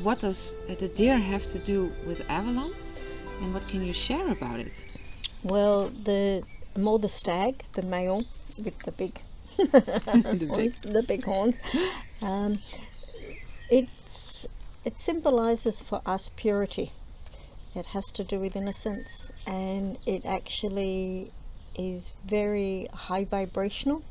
what does the deer have to do with Avalon, and what can you share about it? Well, the stag, the male with the big the big horns. It symbolizes for us purity. It has to do with innocence, and it actually is very high vibrational.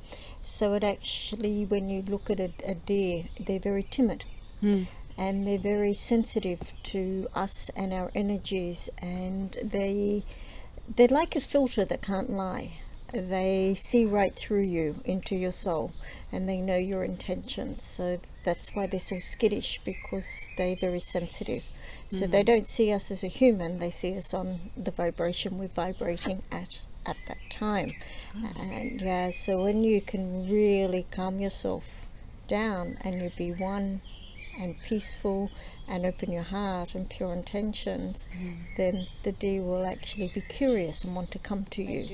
So it actually, when you look at a deer, they're very timid. And they're very sensitive to us and our energies, and they're like a filter that can't lie. They see right through you into your soul, and they know your intentions. So that's why they're so skittish, because they're very sensitive. So they don't see us as a human, they see us on the vibration we're vibrating at that time. And so when you can really calm yourself down and you be one and peaceful and open your heart and pure intentions, then the deer will actually be curious and want to come to you.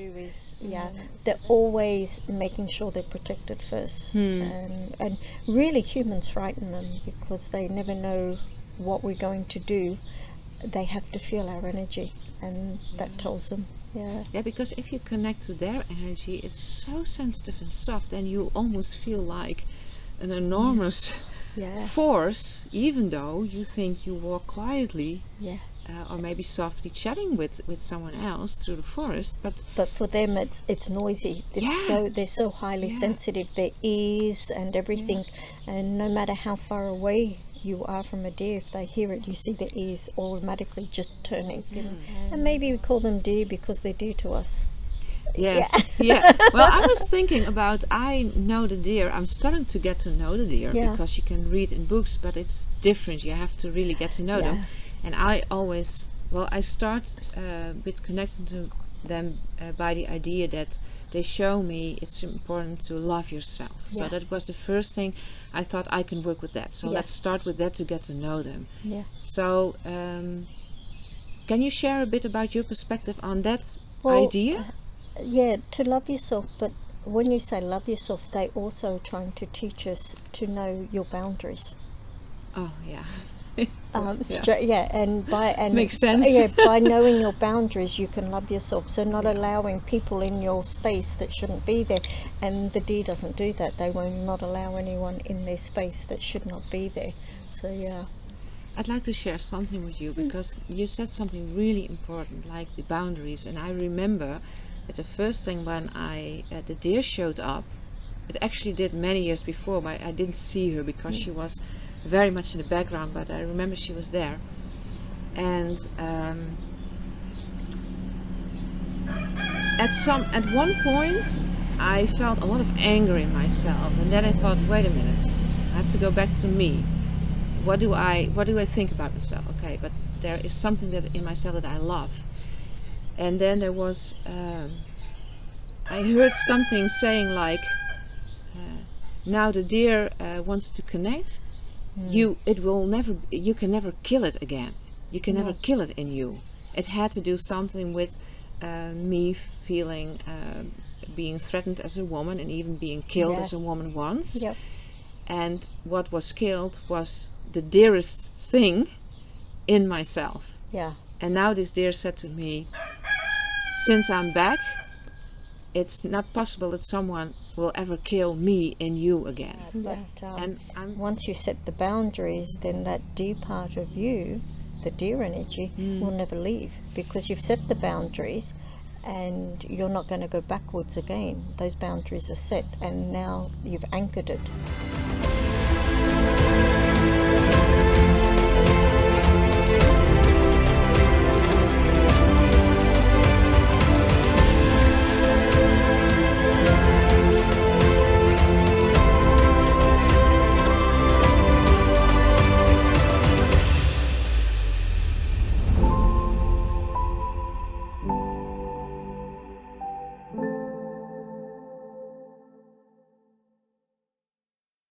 They're always making sure they're protected first. And really humans frighten them because they never know what we're going to do. They have to feel our energy, and that tells them. Yeah, because if you connect to their energy, it's so sensitive and soft, and you almost feel like an enormous force, even though you think you walk quietly or maybe softly chatting with someone else through the forest, but for them it's noisy. They're so highly sensitive, their ears and everything, and no matter how far away you are from a deer, if they hear it, you see their ears automatically just turning. And maybe we call them deer because they're dear to us. Yes, Well, I was thinking about, I know the deer, I'm starting to get to know the deer, because you can read in books, but it's different. You have to really get to know them. And I start with connecting to them by the idea that they show me it's important to love yourself. So that was the first thing. I thought I can work with that. So let's start with that to get to know them. So can you share a bit about your perspective on that idea? To love yourself, but when you say love yourself, they're also trying to teach us to know your boundaries. Oh, yeah. And makes sense. By knowing your boundaries, you can love yourself. So not allowing people in your space that shouldn't be there, and the deer doesn't do that. They will not allow anyone in their space that should not be there. So I'd like to share something with you, because you said something really important, like the boundaries. And I remember that the first thing when the deer showed up, it actually did many years before, but I didn't see her because she was very much in the background, but I remember she was there. And at one point I felt a lot of anger in myself, and then I thought, wait a minute, I have to go back to me. What do I think about myself? Okay, but there is something that in myself that I love. And then there was I heard something saying like, now the deer wants to connect. You can never kill it again. You can never kill it in you. It had to do something with me feeling being threatened as a woman, and even being killed as a woman once. And what was killed was the dearest thing in myself. And now this deer said to me, since I'm back, it's not possible that someone will ever kill me in you again. And once you set the boundaries, then that deer part of you, the deer energy, will never leave, because you've set the boundaries and you're not going to go backwards again. Those boundaries are set, and now you've anchored it.